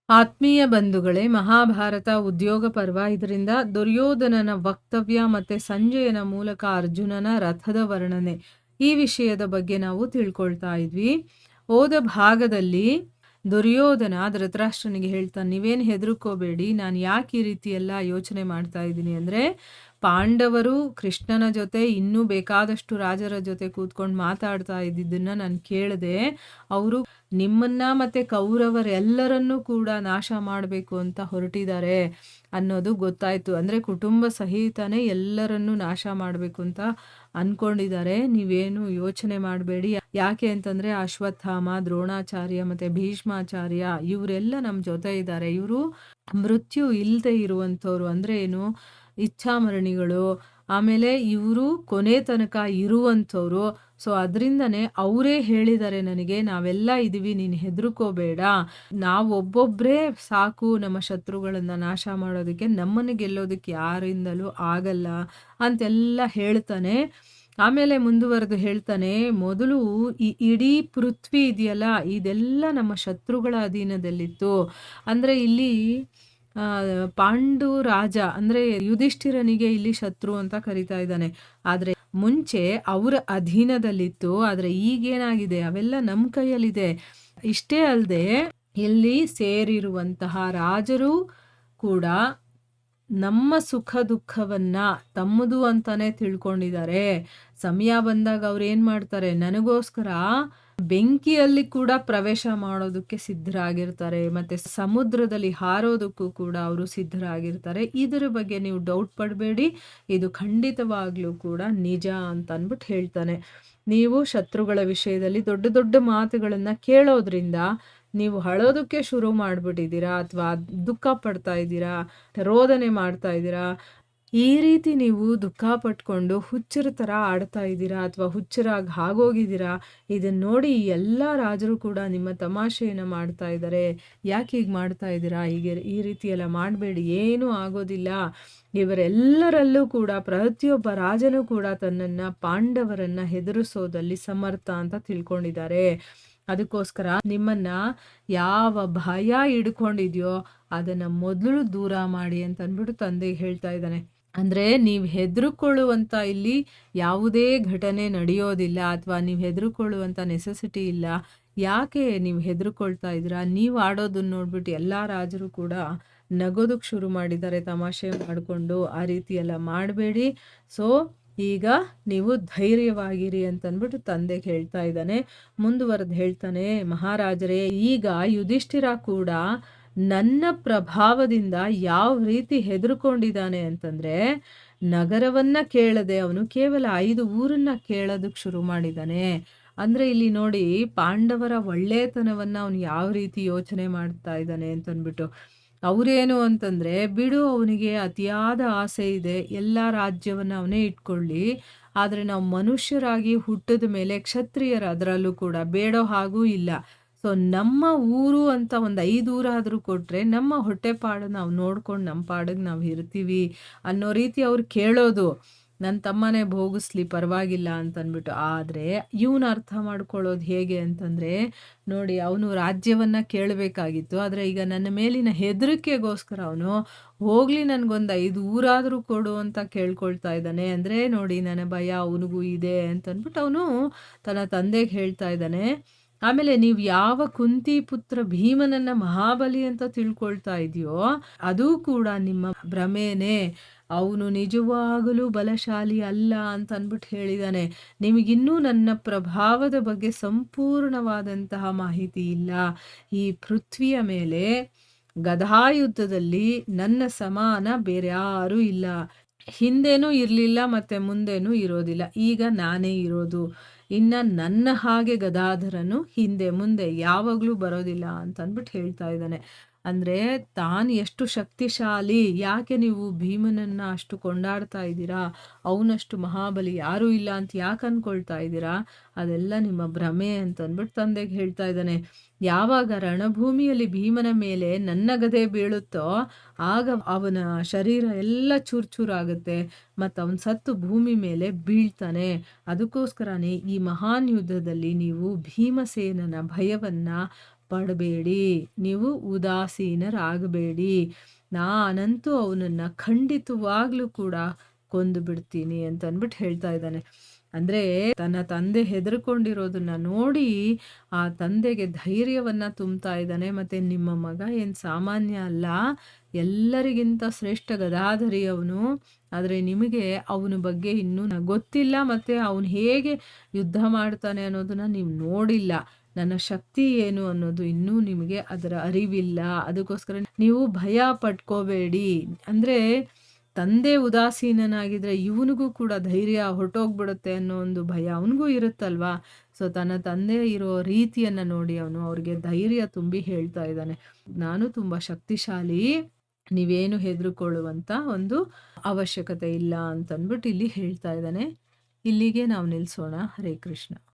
ಆತ್ಮೀಯ ಬಂಧುಗಳೇ, ಮಹಾಭಾರತ ಉದ್ಯೋಗ ಪರ್ವ. ಇದರಿಂದ ದುರ್ಯೋಧನನ ವಕ್ತವ್ಯ ಮತ್ತೆ ಸಂಜಯನ ಮೂಲಕ ಅರ್ಜುನನ ರಥದ ವರ್ಣನೆ, ಈ ವಿಷಯದ ಬಗ್ಗೆ ನಾವು ತಿಳ್ಕೊಳ್ತಾ ಇದ್ವಿ. ಹೋದ ಭಾಗದಲ್ಲಿ ದುರ್ಯೋಧನ ಧೃತರಾಷ್ಟ್ರನಿಗೆ ಹೇಳ್ತಾನೆ, ನೀವೇನು ಹೆದರ್ಕೋಬೇಡಿ, ನಾನು ಯಾಕೆ ಈ ರೀತಿ ಎಲ್ಲ ಯೋಚನೆ ಮಾಡ್ತಾ ಇದ್ದೀನಿ ಅಂದರೆ, ಪಾಂಡವರು ಕೃಷ್ಣನ ಜೊತೆ ಇನ್ನೂ ಬೇಕಾದಷ್ಟು ರಾಜರ ಜೊತೆ ಕೂತ್ಕೊಂಡು ಮಾತಾಡ್ತಾ ಇದ್ದಿದ್ದನ್ನು ನಾನು ಕೇಳಿದೆ. ಅವರು ನಿಮ್ಮನ್ನ ಮತ್ತೆ ಕೌರವರೆಲ್ಲರನ್ನೂ ಕೂಡ ನಾಶ ಮಾಡಬೇಕು ಅಂತ ಹೊರಟಿದ್ದಾರೆ ಅನ್ನೋದು ಗೊತ್ತಾಯ್ತು. ಅಂದರೆ ಕುಟುಂಬ ಸಹಿತನೇ ಎಲ್ಲರನ್ನೂ ನಾಶ ಮಾಡಬೇಕು ಅಂತ ಅನ್ಕೊಂಡಿದ್ದಾರೆ. ನೀವೇನು ಯೋಚನೆ ಮಾಡಬೇಡಿ. ಯಾಕೆ ಅಂತಂದರೆ ಅಶ್ವತ್ಥಾಮ, ದ್ರೋಣಾಚಾರ್ಯ ಮತ್ತು ಭೀಷ್ಮಾಚಾರ್ಯ ಇವರೆಲ್ಲ ನಮ್ಮ ಜೊತೆ ಇದ್ದಾರೆ. ಇವರು ಮೃತ್ಯು ಇಲ್ಲದೆ ಇರುವಂಥವ್ರು. ಅಂದರೆ ಏನು, ಇಚ್ಛಾಮರಣಿಗಳು. ಆಮೇಲೆ ಇವರು ಕೊನೆ ತನಕ ಇರುವಂಥವ್ರು. ಸೊ ಅದರಿಂದನೇ ಅವರೇ ಹೇಳಿದ್ದಾರೆ ನನಗೆ, ನಾವೆಲ್ಲ ಇದೀವಿ, ನೀನು ಹೆದರ್ಕೋಬೇಡ, ನಾವು ಒಬ್ಬೊಬ್ಬರೇ ಸಾಕು ನಮ್ಮ ಶತ್ರುಗಳನ್ನು ನಾಶ ಮಾಡೋದಕ್ಕೆ, ನಮ್ಮನ್ನು ಗೆಲ್ಲೋದಕ್ಕೆ ಯಾರಿಂದಲೂ ಆಗಲ್ಲ ಅಂತೆಲ್ಲ ಹೇಳ್ತಾನೆ. ಆಮೇಲೆ ಮುಂದುವರೆದು ಹೇಳ್ತಾನೆ, ಮೊದಲು ಈ ಇಡೀ ಪೃಥ್ವಿ ಇದೆಯಲ್ಲ, ಇದೆಲ್ಲ ನಮ್ಮ ಶತ್ರುಗಳ ಅಧೀನದಲ್ಲಿತ್ತು. ಅಂದರೆ ಇಲ್ಲಿ ಪಾಂಡು ರಾಜ ಅಂದರೆ ಯುಧಿಷ್ಠಿರನಿಗೆ ಇಲ್ಲಿ ಶತ್ರು ಅಂತ ಕರಿತಾ ಇದ್ದಾನೆ. ಆದರೆ ಮುಂಚೆ ಅವರ ಅಧೀನದಲ್ಲಿತ್ತು. ಆದರೆ ಈಗೇನಾಗಿದೆ, ಅವೆಲ್ಲ ನಮ್ಮ ಕೈಯಲ್ಲಿದೆ. ಇಷ್ಟೇ ಅಲ್ಲದೆ ಇಲ್ಲಿ ಸೇರಿರುವಂತಹ ರಾಜರು ಕೂಡ ನಮ್ಮ ಸುಖ ದುಃಖವನ್ನ ತಮ್ಮದು ಅಂತಾನೆ ತಿಳ್ಕೊಂಡಿದ್ದಾರೆ. ಸಮಯ ಬಂದಾಗ ಅವ್ರು ಏನು ಮಾಡ್ತಾರೆ, ನನಗೋಸ್ಕರ ಬೆಂಕಿಯಲ್ಲಿ ಕೂಡ ಪ್ರವೇಶ ಮಾಡೋದಕ್ಕೆ ಸಿದ್ಧರಾಗಿರ್ತಾರೆ, ಮತ್ತೆ ಸಮುದ್ರದಲ್ಲಿ ಹಾರೋದಕ್ಕೂ ಕೂಡ ಅವರು ಸಿದ್ಧರಾಗಿರ್ತಾರೆ. ಇದರ ಬಗ್ಗೆ ನೀವು ಡೌಟ್ ಪಡಬೇಡಿ, ಇದು ಖಂಡಿತವಾಗ್ಲೂ ಕೂಡ ನಿಜ ಅಂತ ಅಂದ್ಬಿಟ್ಟು ಹೇಳ್ತಾನೆ. ನೀವು ಶತ್ರುಗಳ ವಿಷಯದಲ್ಲಿ ದೊಡ್ಡ ದೊಡ್ಡ ಮಾತುಗಳನ್ನು ಕೇಳೋದ್ರಿಂದ ನೀವು ಅಳೋದಕ್ಕೆ ಶುರು ಮಾಡಿಬಿಟ್ಟಿದ್ದೀರಾ, ಅಥವಾ ದುಃಖ ಪಡ್ತಾ ಇದ್ದೀರಾ, ರೋದನೆ ಮಾಡ್ತಾ ಇದ್ದೀರಾ. ಈ ರೀತಿ ನೀವು ದುಃಖ ಪಟ್ಕೊಂಡು ಹುಚ್ಚರ ಥರ ಆಡ್ತಾ ಇದ್ದೀರಾ, ಅಥವಾ ಹುಚ್ಚರಾಗಿ ಆಗೋಗಿದ್ದೀರಾ. ಇದನ್ನು ನೋಡಿ ಎಲ್ಲ ರಾಜರು ಕೂಡ ನಿಮ್ಮ ತಮಾಷೆಯನ್ನು ಮಾಡ್ತಾ ಇದ್ದಾರೆ. ಯಾಕೆ ಹೀಗೆ ಮಾಡ್ತಾ ಇದ್ದೀರಾ, ಹೀಗೆ ಈ ರೀತಿ ಎಲ್ಲ ಮಾಡಬೇಡಿ, ಏನೂ ಆಗೋದಿಲ್ಲ. ಇವರೆಲ್ಲರಲ್ಲೂ ಕೂಡ ಪ್ರತಿಯೊಬ್ಬ ರಾಜನೂ ಕೂಡ ತನ್ನನ್ನು ಪಾಂಡವರನ್ನು ಹೆದರಿಸೋದಲ್ಲಿ ಸಮರ್ಥ ಅಂತ ತಿಳ್ಕೊಂಡಿದ್ದಾರೆ. ಅದಕ್ಕೋಸ್ಕರ ನಿಮ್ಮನ್ನ ಯಾವ ಭಯ ಹಿಡ್ಕೊಂಡಿದೆಯೋ ಅದನ್ನು ಮೊದಲು ದೂರ ಮಾಡಿ ಅಂತ ಅಂದ್ಬಿಟ್ಟು ತಂದೆ ಹೇಳ್ತಾ ಇದ್ದಾನೆ. ಅಂದರೆ ನೀವು ಹೆದರ್ಕೊಳ್ಳುವಂಥ ಇಲ್ಲಿ ಯಾವುದೇ ಘಟನೆ ನಡೆಯೋದಿಲ್ಲ, ಅಥವಾ ನೀವು ಹೆದರ್ಕೊಳ್ಳುವಂಥ ನೆಸೆಸಿಟಿ ಇಲ್ಲ. ಯಾಕೆ ನೀವು ಹೆದರ್ಕೊಳ್ತಾ ಇದ್ದೀರಾ? ನೀವು ಆಡೋದನ್ನ ನೋಡ್ಬಿಟ್ಟು ಎಲ್ಲ ರಾಜರು ಕೂಡ ನಗೋದಕ್ಕೆ ಶುರು ಮಾಡಿದ್ದಾರೆ, ತಮಾಷೆ ಮಾಡಿಕೊಂಡು. ಆ ರೀತಿ ಎಲ್ಲ ಮಾಡಬೇಡಿ. ಸೊ ಈಗ ನೀವು ಧೈರ್ಯವಾಗಿರಿ ಅಂತಂದ್ಬಿಟ್ಟು ತಂದೆಗೆ ಹೇಳ್ತಾ ಇದ್ದಾನೆ. ಮುಂದುವರೆದು ಹೇಳ್ತಾನೆ, ಮಹಾರಾಜರೇ, ಈಗ ಯುಧಿಷ್ಠಿರ ಕೂಡ ನನ್ನ ಪ್ರಭಾವದಿಂದ ಯಾವ ರೀತಿ ಹೆದರ್ಕೊಂಡಿದ್ದಾನೆ ಅಂತಂದರೆ, ನಗರವನ್ನ ಕೇಳದೆ ಅವನು ಕೇವಲ 5 ಊರನ್ನ ಕೇಳೋದಕ್ಕೆ ಶುರು ಮಾಡಿದ್ದಾನೆ. ಅಂದರೆ ಇಲ್ಲಿ ನೋಡಿ, ಪಾಂಡವರ ಒಳ್ಳೆತನವನ್ನು ಅವನು ಯಾವ ರೀತಿ ಯೋಚನೆ ಮಾಡ್ತಾ ಇದ್ದಾನೆ ಅಂತಂದ್ಬಿಟ್ಟು. ಅವರೇನು ಅಂತಂದರೆ, ಬಿಡು, ಅವನಿಗೆ ಅತಿಯಾದ ಆಸೆ ಇದೆ, ಎಲ್ಲ ರಾಜ್ಯವನ್ನು ಅವನೇ ಇಟ್ಕೊಳ್ಳಿ, ಆದರೆ ನಾವು ಮನುಷ್ಯರಾಗಿ ಹುಟ್ಟಿದ ಮೇಲೆ ಕ್ಷತ್ರಿಯರು ಅದರಲ್ಲೂ ಕೂಡ ಬೇಡೋ ಹಾಗೂ ಇಲ್ಲ. ಸೊ ನಮ್ಮ ಊರು ಅಂತ ಒಂದು 5 ಊರಾದರೂ ಕೊಟ್ಟರೆ ನಮ್ಮ ಹೊಟ್ಟೆಪಾಡು ನಾವು ನೋಡ್ಕೊಂಡು ನಮ್ಮ ಪಾಡಿಗೆ ನಾವು ಇರ್ತೀವಿ ಅನ್ನೋ ರೀತಿ ಅವ್ರು ಕೇಳೋದು. ನನ್ನ ತಮ್ಮನೇ ಭೋಗಿಸ್ಲಿ ಪರವಾಗಿಲ್ಲ ಅಂತಂದ್ಬಿಟ್ಟು. ಆದರೆ ಇವನು ಅರ್ಥ ಮಾಡ್ಕೊಳ್ಳೋದು ಹೇಗೆ ಅಂತಂದರೆ, ನೋಡಿ, ಅವನು ರಾಜ್ಯವನ್ನು ಕೇಳಬೇಕಾಗಿತ್ತು, ಆದರೆ ಈಗ ನನ್ನ ಮೇಲಿನ ಹೆದರಿಕೆಗೋಸ್ಕರ ಅವನು ಹೋಗಲಿ ನನಗೊಂದು 5 ಊರಾದರೂ ಕೊಡು ಅಂತ ಕೇಳ್ಕೊಳ್ತಾ ಇದ್ದಾನೆ. ಅಂದರೆ ನೋಡಿ, ನನ್ನ ಭಯ ಅವನಿಗೂ ಇದೆ ಅಂತಂದ್ಬಿಟ್ಟು ಅವನು ತನ್ನ ತಂದೆಗೆ ಹೇಳ್ತಾ ಇದ್ದಾನೆ. ಆಮೇಲೆ ನೀವು ಯಾವ ಕುಂತಿ ಪುತ್ರ ಭೀಮನನ್ನ ಮಹಾಬಲಿ ಅಂತ ತಿಳ್ಕೊಳ್ತಾ ಇದೆಯೋ ಅದು ಕೂಡ ನಿಮ್ಮ ಭ್ರಮೇನೆ. ಅವನು ನಿಜವಾಗಲೂ ಬಲಶಾಲಿ ಅಲ್ಲ ಅಂತ ಅಂದ್ಬಿಟ್ಟು ಹೇಳಿದ್ದಾನೆ. ನಿಮಗಿನ್ನೂ ನನ್ನ ಪ್ರಭಾವದ ಬಗ್ಗೆ ಸಂಪೂರ್ಣವಾದಂತಹ ಮಾಹಿತಿ ಇಲ್ಲ. ಈ ಪೃಥ್ವಿಯ ಮೇಲೆ ಗದಾಯುದ್ಧದಲ್ಲಿ ನನ್ನ ಸಮಾನ ಬೇರೆ ಯಾರೂ ಇಲ್ಲ. ಹಿಂದೇನೂ ಇರಲಿಲ್ಲ, ಮತ್ತು ಮುಂದೇನೂ ಇರೋದಿಲ್ಲ. ಈಗ ನಾನೇ ಇರೋದು. ಇನ್ನು ನನ್ನ ಹಾಗೆ ಗದಾಧರನು ಹಿಂದೆ ಮುಂದೆ ಯಾವಾಗಲೂ ಬರೋದಿಲ್ಲ ಅಂತ ಅಂದ್ಬಿಟ್ಟು ಹೇಳ್ತಾ ಇದ್ದಾನೆ. ಅಂದರೆ ತಾನು ಎಷ್ಟು ಶಕ್ತಿಶಾಲಿ, ಯಾಕೆ ನೀವು ಭೀಮನನ್ನು ಅಷ್ಟು ಕೊಂಡಾಡ್ತಾ ಇದ್ದೀರಾ, ಅವನಷ್ಟು ಮಹಾಬಲಿ ಯಾರೂ ಇಲ್ಲ ಅಂತ ಯಾಕೆ ಅಂದ್ಕೊಳ್ತಾ ಇದ್ದೀರಾ, ಅದೆಲ್ಲ ನಿಮ್ಮ ಭ್ರಮೆ ಅಂತ ಅಂದ್ಬಿಟ್ಟು ತಂದೆಗೆ ಹೇಳ್ತಾ ಇದ್ದಾನೆ. ಯಾವಾಗ ರಣಭೂಮಿಯಲ್ಲಿ ಭೀಮನ ಮೇಲೆ ನನ್ನ ಗದೆ ಬೀಳುತ್ತೋ ಆಗ ಅವನ ಶರೀರ ಎಲ್ಲ ಚೂರಾಗುತ್ತೆ ಮತ್ತು ಅವನು ಸತ್ತು ಭೂಮಿ ಮೇಲೆ ಬೀಳ್ತಾನೆ. ಅದಕ್ಕೋಸ್ಕರನೇ ಈ ಮಹಾನ್ ಯುದ್ಧದಲ್ಲಿ ನೀವು ಭೀಮಸೇನನ ಭಯವನ್ನು ಪಡಬೇಡಿ, ನೀವು ಉದಾಸೀನರಾಗಬೇಡಿ. ನಾನಂತೂ ಅವನನ್ನು ಖಂಡಿತವಾಗ್ಲೂ ಕೂಡ ಕೊಂದು ಬಿಡ್ತೀನಿ ಅಂತ ಅಂದ್ಬಿಟ್ಟು ಹೇಳ್ತಾ ಇದ್ದಾನೆ. ಅಂದರೆ ತನ್ನ ತಂದೆ ಹೆದರ್ಕೊಂಡಿರೋದನ್ನ ನೋಡಿ ಆ ತಂದೆಗೆ ಧೈರ್ಯವನ್ನು ತುಂಬ್ತಾ ಇದ್ದಾನೆ. ಮತ್ತು ನಿಮ್ಮ ಮಗ ಏನು ಸಾಮಾನ್ಯ ಅಲ್ಲ, ಎಲ್ಲರಿಗಿಂತ ಶ್ರೇಷ್ಠ ಗದಾಧರಿ ಅವನು. ಆದರೆ ನಿಮಗೆ ಅವನ ಬಗ್ಗೆ ಇನ್ನೂ ಗೊತ್ತಿಲ್ಲ, ಮತ್ತು ಅವನು ಹೇಗೆ ಯುದ್ಧ ಮಾಡ್ತಾನೆ ಅನ್ನೋದನ್ನ ನೀವು ನೋಡಿಲ್ಲ. ನನ್ನ ಶಕ್ತಿ ಏನು ಅನ್ನೋದು ಇನ್ನೂ ನಿಮಗೆ ಅದರ ಅರಿವಿಲ್ಲ. ಅದಕ್ಕೋಸ್ಕರ ನೀವು ಭಯ ಪಟ್ಕೋಬೇಡಿ. ಅಂದರೆ ತಂದೆ ಉದಾಸೀನನಾಗಿದ್ರೆ ಇವನಿಗೂ ಕೂಡ ಧೈರ್ಯ ಹೊರಟೋಗ್ಬಿಡುತ್ತೆ ಅನ್ನೋ ಒಂದು ಭಯ ಅವನಿಗೂ ಇರುತ್ತಲ್ವಾ. ಸೊ ತನ್ನ ತಂದೆ ಇರೋ ರೀತಿಯನ್ನು ನೋಡಿ ಅವನು ಅವ್ರಿಗೆ ಧೈರ್ಯ ತುಂಬಿ ಹೇಳ್ತಾ ಇದ್ದಾನೆ, ನಾನು ತುಂಬ ಶಕ್ತಿಶಾಲಿ, ನೀವೇನು ಹೆದರ್ಕೊಳ್ಳುವಂಥ ಒಂದು ಅವಶ್ಯಕತೆ ಇಲ್ಲ ಅಂತಂದ್ಬಿಟ್ಟು ಇಲ್ಲಿ ಹೇಳ್ತಾ ಇದ್ದಾನೆ. ಇಲ್ಲಿಗೆ ನಾವು ನಿಲ್ಲಿಸೋಣ. ಹರೇ ಕೃಷ್ಣ.